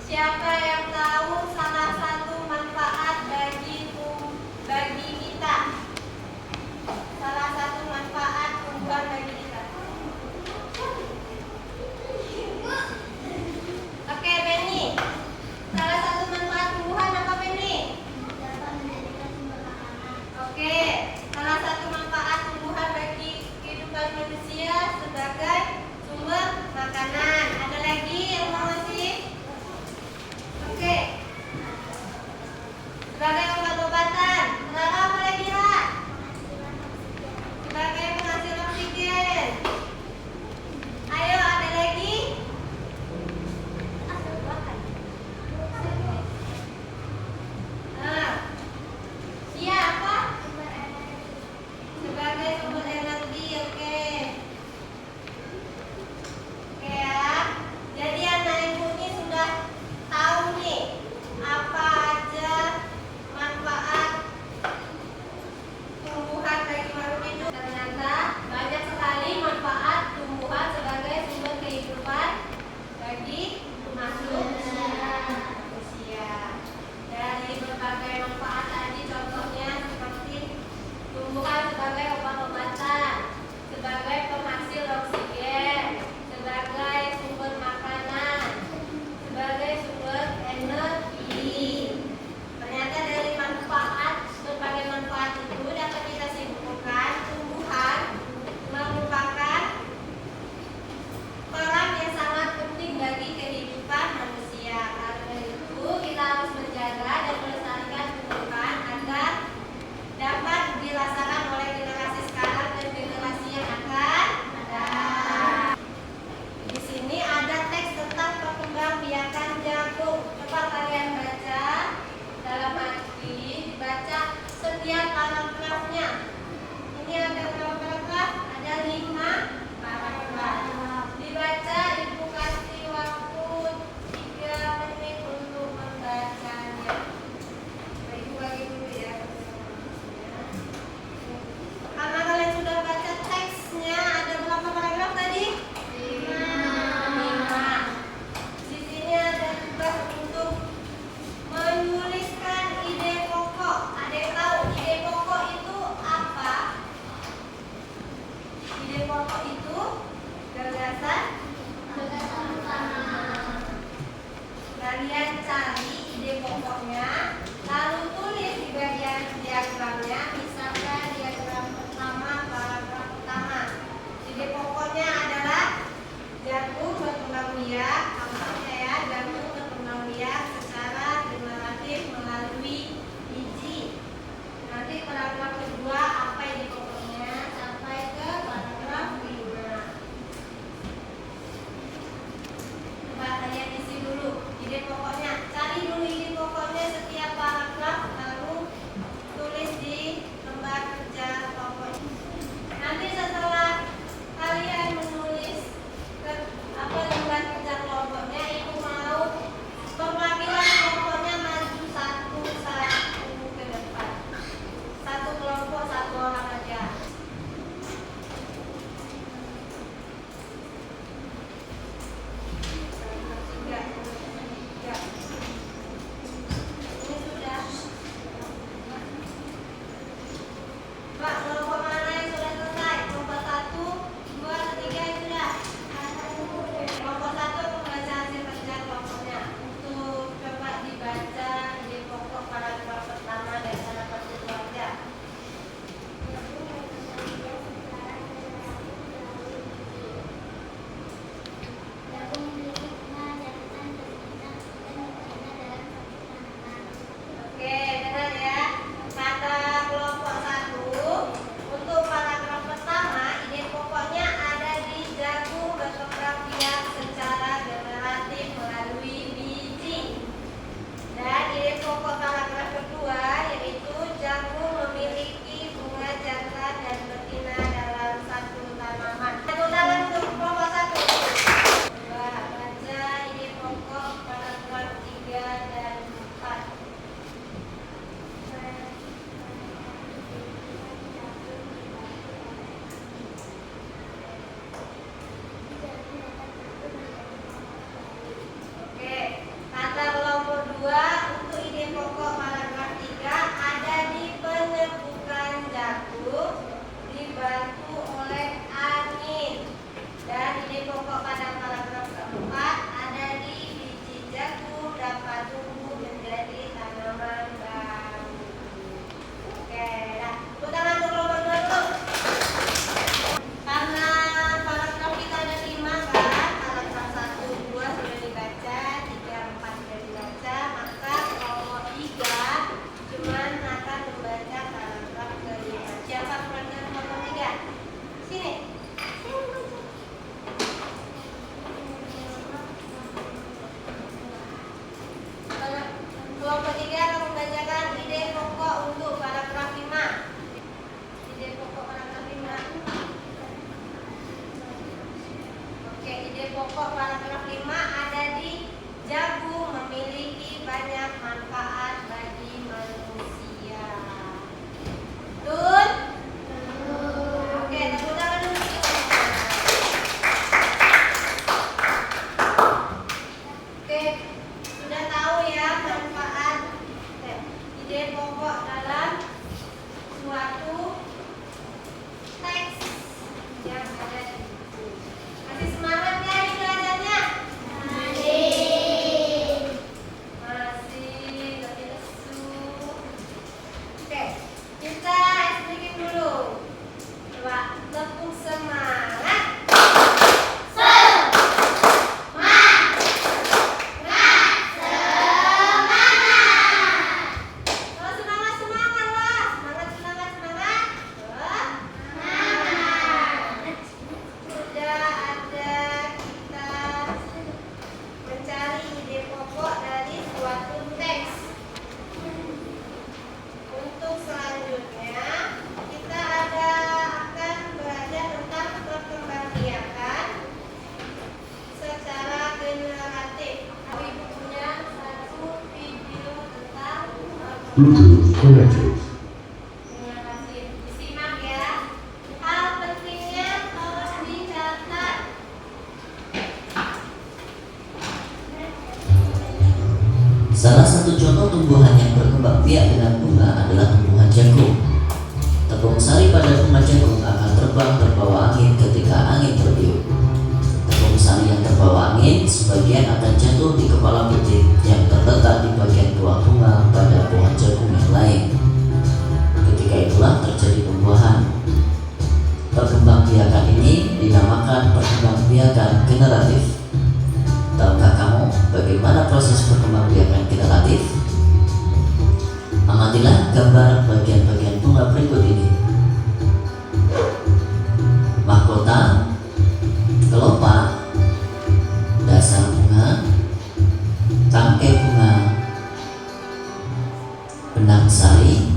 Siapa yang tahu salah satu manfaat bagi kita? Salah satu manfaat tumbuhan bagi kita. Oke, Benny. Salah satu manfaat tumbuhan apa, Benny? Dapat menjadikan sumber makanan. Oke, salah satu manfaat tumbuhan bagi kehidupan manusia sebagai sumber makanan. Ada lagi yang mau ngasih? Oke. Sebagai obat-obatan. Lalu apa lagi, Ra? Sebagai penghasil oksigen. Ayo, ada lagi? Iya apa? Sebagai sumber energi, oke. Oke ya. Jadi anak ibu ini sudah tahu nih apa aja manfaat tumbuhan bagi makhluk hidup. Ternyata banyak sekali manfaat tumbuhan sebagai sumber kehidupan bagi makhluk manusia. Dari berbagai manfaat tadi contohnya seperti tumbuhan sebagai obat-obatan, sebagai penghasil oksigen, sebagai sumber makanan, sebagai sumber energi. Ternyata dari berbagai manfaat itu dapat kita simpulkan tumbuhan merupakan peran yang sangat penting bagi kehidupan manusia. Karena itu kita harus menjaga dan melestarikan tumbuhan agar dapat dirasakan oleh generasi sekarang dan generasi yang akan datang. Di sini ada teks tentang perkembangbiakan jagung. Coba kalian baca dalam hati, dibaca setiap paragrafnya. Ini ada berapa paragraf? Ada 5 paragraf. Dibaca, ibu kasih waktu 3 menit untuk membacanya. Ibu bagi dulu ya. Karena kalian sudah baca teksnya, ada berapa paragraf tadi? 5. Di sini ada tugas untuk menuliskan ide pokok. Ada yang tahu ide pokok itu apa? Ide pokok itu gagasan utama. Kalian cari ide pokoknya, lalu tulis di bagian diagramnya. Misalkan diagram pertama, paragraf pertama. Ide pokoknya adalah jagung berkembang biak, contohnya ya, jagung berkembang biak secara generatif melalui biji. Nanti paragraf kedua apa ide pokoknya sampai ke paragraf 5. Coba kalian isi dulu ide pokoknya, cari dulu ide pokoknya setiap pokok paragraf 5 ada di jagung memiliki banyak manfaat bagi manusia. Betul? Oke, tepuk tangan dulu. Oke, sudah tahu ya manfaat ide pokok dalam suatu teks yang ada di buku. Masih semangat ya di belajarnya? Masih lebih lesu. Oke, kita explain dulu. Coba tepuk semangat. Oh, semangat semangat lah. Semangat. Sudah ada kita mencari ide pokok dari suatu teks. Untuk selanjutnya kita akan belajar tentang perkembangbiakan secara generatif. Ibu punya satu video tentang Bluetooth connected. generatif. Disimak ya. Hal pentingnya harus dicatat. Salah satu contoh tumbuhan yang berkembang biak dengan bunga adalah tumbuhan jagung. Tepung sari pada bunga jagung akan terbang terbawa angin ketika angin bertiup. Tepung sari yang terbawa angin sebagian akan jatuh di kepala butik yang terletak di bagian buah bunga pada pohon jagung yang lain. Ketika itulah terjadi pembuahan. Perkembangbiakan ini dinamakan perkembangbiakan generatif. Tahukah kamu bagaimana proses perkembangbiakan generatif? Amatilah gambar bagian-bagian bunga berikut ini. Mahkota, kelopak, dasar bunga, tangkai bunga, benang sari,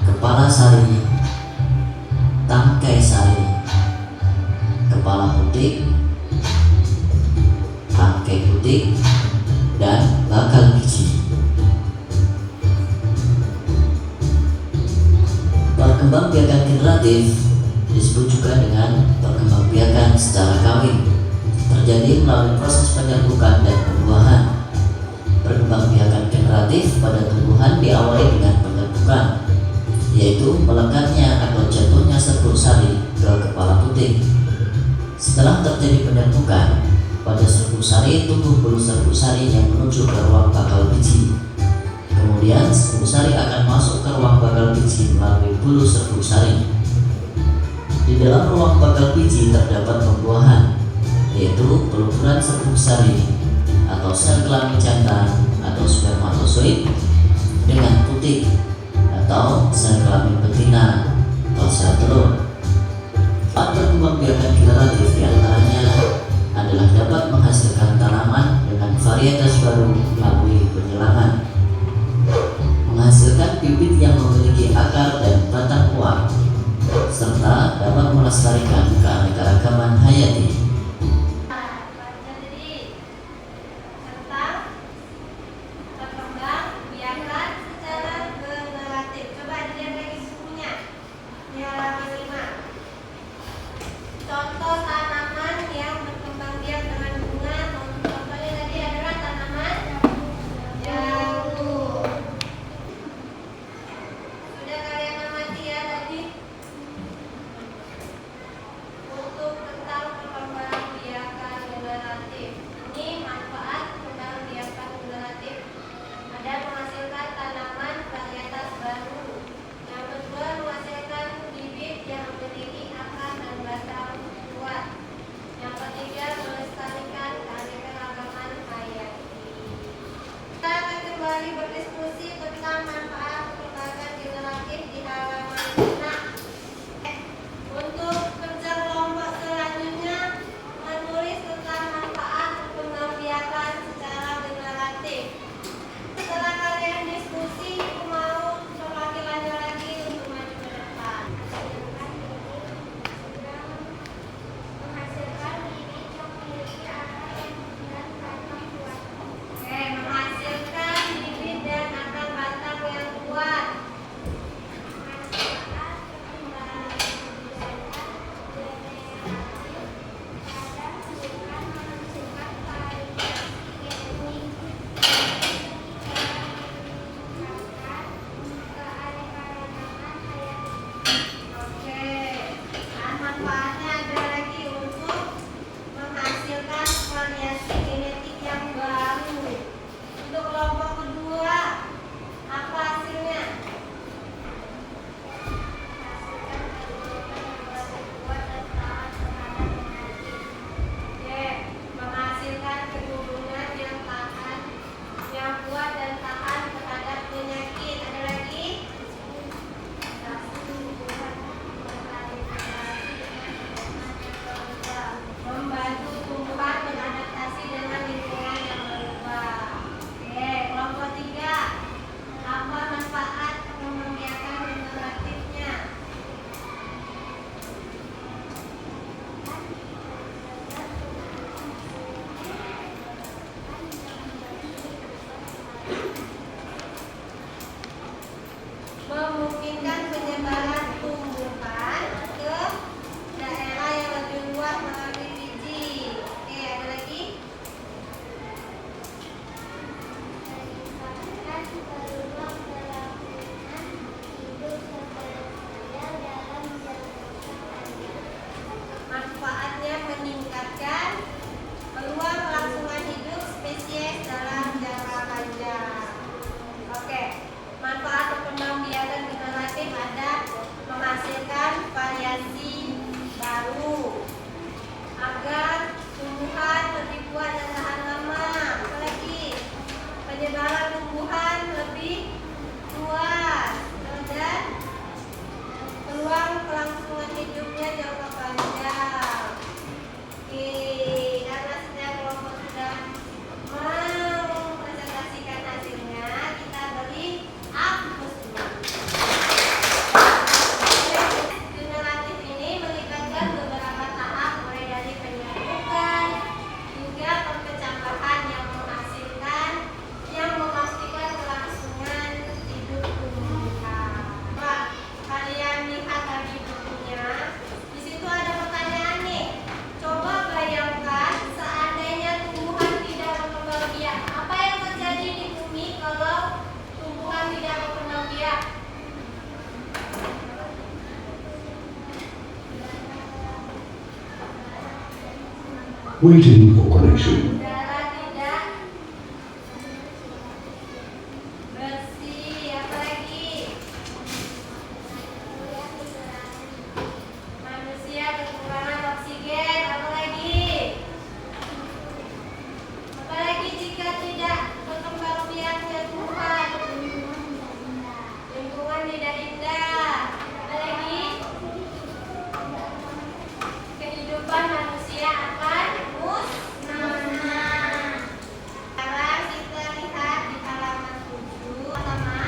kepala sari, tangkai sari, kepala butik, tangkai butik, dan bakal biji. Perkembangbiakan generatif disebut juga dengan perkembangbiakan secara kawin, terjadi melalui proses penyerbukan dan pembuahan. Perkembangbiakan generatif pada tumbuhan diawali dengan penyerbukan, yaitu melekatnya atau jatuhnya serbuk sari ke kepala butik. Setelah terjadi penyerbukan, pada serbuk sari tumbuh bulu serbuk sari yang menuju ke ruang bakal biji. Kemudian serbuk sari akan masuk ke ruang bakal biji melalui bulu serbuk sari. Di dalam ruang bakal biji terdapat pembuahan, yaitu peluburan serbuk sari atau sel kelamin jantan atau spermatozoid dengan putik atau sel kelamin betina atau sel telur. Perkembangbiakan generatif diantaranya adalah dapat menghasilkan tanaman dengan varietas baru melalui penyilangan, menghasilkan bibit yang memiliki akar dan batang kuat, serta dapat melestarikan keanekaragaman hayati. Jadi tentang perkembangbiakan secara generatif. Coba dilihat lagi bukunya. Di halaman 5. Contoh tanaman yang berkembang biak dengan bunga. Contohnya tadi adalah tanaman jagung. Sudah kalian amati ya tadi? baru agar tumbuhan lebih kuat dan tahan lama. Apalagi penyebaran tumbuhan lebih luas dan peluang kelangsungan hidupnya jangka panjang. Oke, karena setiap kelompok sudah mempresentasikan hasilnya, kita beri aplaus dulu. Generatif ini melibatkan beberapa tahap, mulai dari penyerbukan hingga perpecahan yang menghasilkan, yang memastikan kelangsungan hidup tumbuhan. Pak, kalian lihat tadi bukunya, di situ ada pertanyaan nih. Coba bayangkan seandainya tumbuhan tidak berkembang biak. Apa yang terjadi di bumi kalau tumbuhan tidak berkembang biak? Waiting for connection. Udara tidak bersih. Apa lagi? Manusia kekurangan oksigen. Apa lagi? Apa lagi jika tidak berkembang biaknya tumbuhan? Lingkungan tidak indah. Apa lagi? Kehidupan manusia akan musnah. Sekarang kita lihat di halaman 7. Pertama,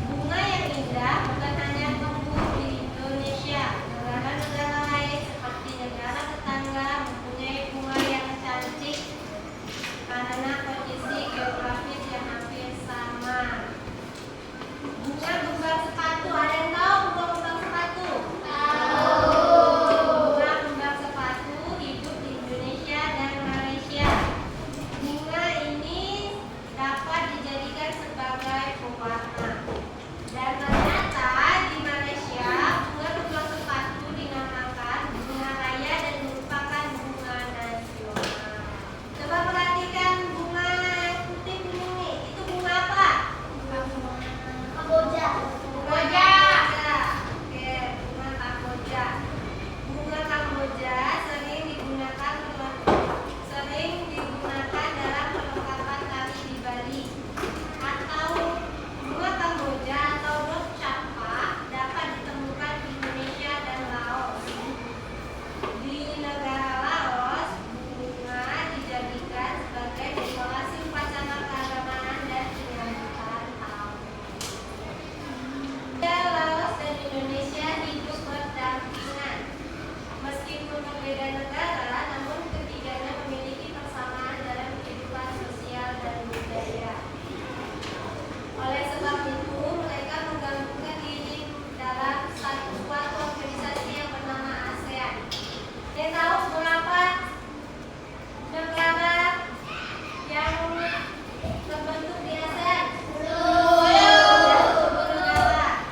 bunga yang indah bukan hanya tumbuh di Indonesia. Negara-negara lain seperti negara tetangga mempunyai bunga yang cantik karena posisi geografis yang hampir sama. Bunga kembang sepatu, ada yang tahu bunga kembang sepatu? Bunga kembang sepatu hidup di Indonesia dan Malaysia. Bunga ini dapat dijadikan sebagai pewarna. Dan ternyata di Malaysia bunga kembang sepatu dinamakan bunga raya dan merupakan bunga nasional. Coba perhatikan bunga yang putih kuning nih. Itu bunga apa? Kamboja. Kamboja. Oke, bunga Kamboja. Bunga Kamboja sering digunakan dalam perlengkapan tari di Bali. Atau bunga Kamboja atau dok champa dapat ditemukan di Indonesia dan Laos. Di negara Laos, bunga dijadikan sebagai dekorasi upacara keagamaan dan penyambutan tahun. Laos dan Indonesia hidup berdampingan. Meskipun berbeda negara, namun ketiganya memiliki persamaan dalam kehidupan sosial dan budaya. Oleh sebab itu, mereka menggabungkan diri dalam suatu organisasi yang bernama ASEAN. Dia tahu berapa negara yang terbentuk di ASEAN? 10 negara.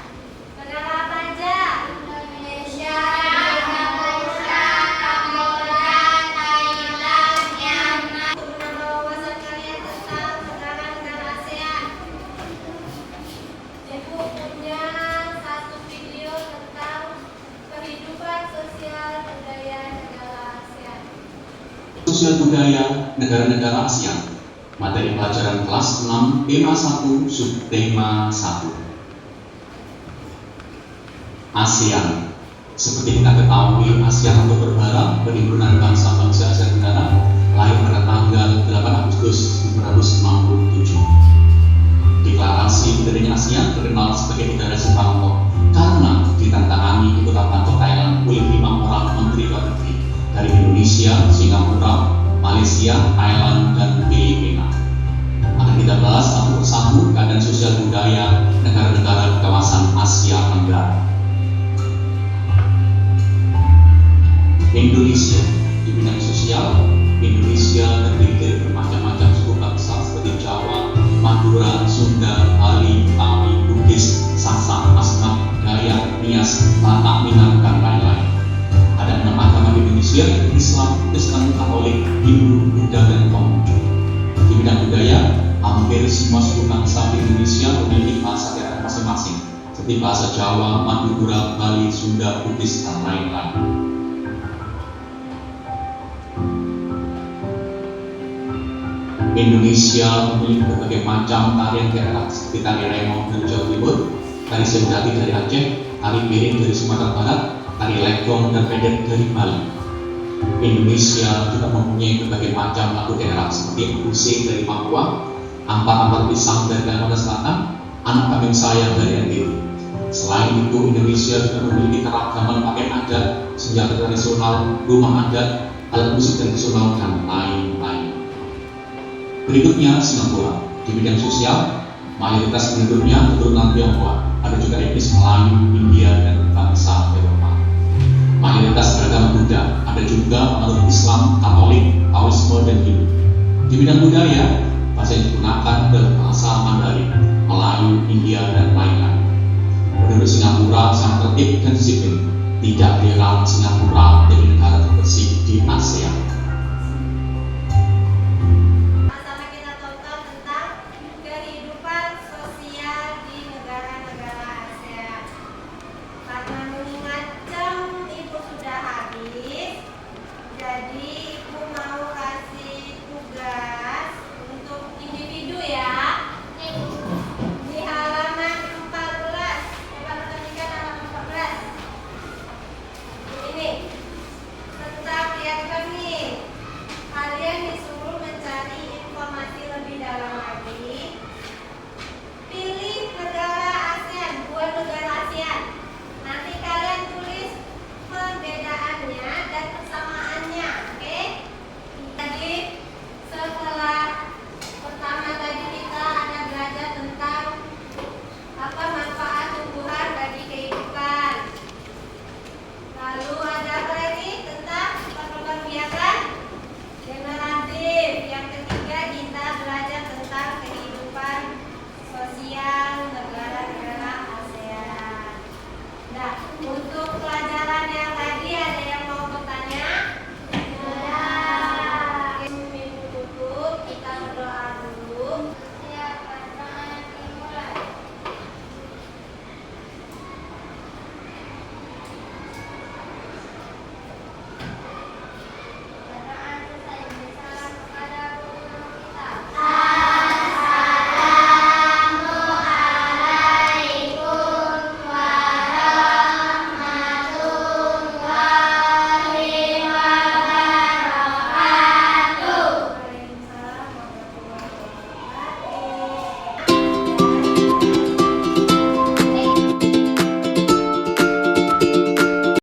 Negara apa aja? Indonesia, Malaysia, Kamboja, Thailand, Myanmar. Untuk menambah wawasan kalian tentang negara-negara ASEAN, Ibu punya satu video tentang kehidupan sosial budaya negara ASEAN. Sosial budaya negara-negara ASEAN. Materi pelajaran kelas 6, tema 1, subtema 1. ASEAN. Seperti kita ketahui, ASEAN atau Perhimpunan Perhimpunan Bangsa-Bangsa Asia Tenggara lahir pada tanggal 8 Agustus 1967. Deklarasi berdirinya ASEAN terkenal sebagai deklarasi Bangkok karena ditandatangani di kota Bangkok, Thailand oleh 5 orang menteri luar negeri dari Indonesia, Singapura, Malaysia, Thailand, dan Filipina. Akan kita bahas satu persatu keadaan sosial budaya negara-negara di kawasan Asia Tenggara. Indonesia di bidang sosial, Indonesia terdiri dari bermacam-macam suku bangsa seperti Jawa, Madura, Sunda, Bali, Betawi, Bugis, Sasak, Asmat, Dayak, Nias, Batak, Minang, dan lain-lain. Ada 6 agama di Indonesia: Islam, Kristen, Katolik, Hindu, Buddha, dan Konghucu. Di bidang budaya, hampir semua suku bangsa di Indonesia memiliki bahasa daerah masing-masing, seperti bahasa Jawa, Madura, Bali, Sunda, Bugis, dan lain-lain. Indonesia memiliki berbagai macam tarian daerah seperti tari Remo dari Jawa Timur, tari Sendati dari Aceh, tari Piring dari Sumatera Barat, tari Legong dan Pendek dari Bali. Indonesia juga mempunyai berbagai macam lagu daerah seperti Using dari Papua, Ampat-ampat Pisang dari Kalimantan Selatan, Anak Kambing Sayang dari NTB. Selain itu, Indonesia juga memiliki keragaman pakaian adat, senjata tradisional, rumah adat, alat musik tradisional, dan lain-lain. Berikutnya Singapura. Di bidang sosial, mayoritas penduduknya keturunan Tionghoa. Ada juga etnis Melayu, India, dan bangsa Eropa. Mayoritas beragama Buddha. Ada juga penganut Islam, Katolik, Taoisme, dan Hindu. Di bidang budaya, bahasa yang digunakan adalah bahasa Mandarin, Melayu, India, dan lain-lain. Penduduk Singapura sangat tertib dan disiplin. Tidak heran Singapura menjadi negara terbersih di ASEAN. Sama kita tonton tentang kehidupan sosial di negara-negara ASEAN. Karena mengingat jam Ibu sudah habis, jadi Ibu mau kasih tugas untuk individu ya. Di halaman 14, coba perhatikan halaman 14. Ini tentang lihatkan nih. Kalian disuruh mencari informasi lebih dalam lagi. Pilih negara ASEAN, buat negara ASEAN. Nanti kalian tulis perbedaannya dan persamaannya, oke? Jadi setelah pertama tadi kita ada belajar tentang apa manfaat tumbuhan bagi kehidupan. Lalu ada apa lagi tentang perkembangan generatif. Yang ketiga kita belajar tentang kehidupan sosial negara-negara ASEAN. Nah, untuk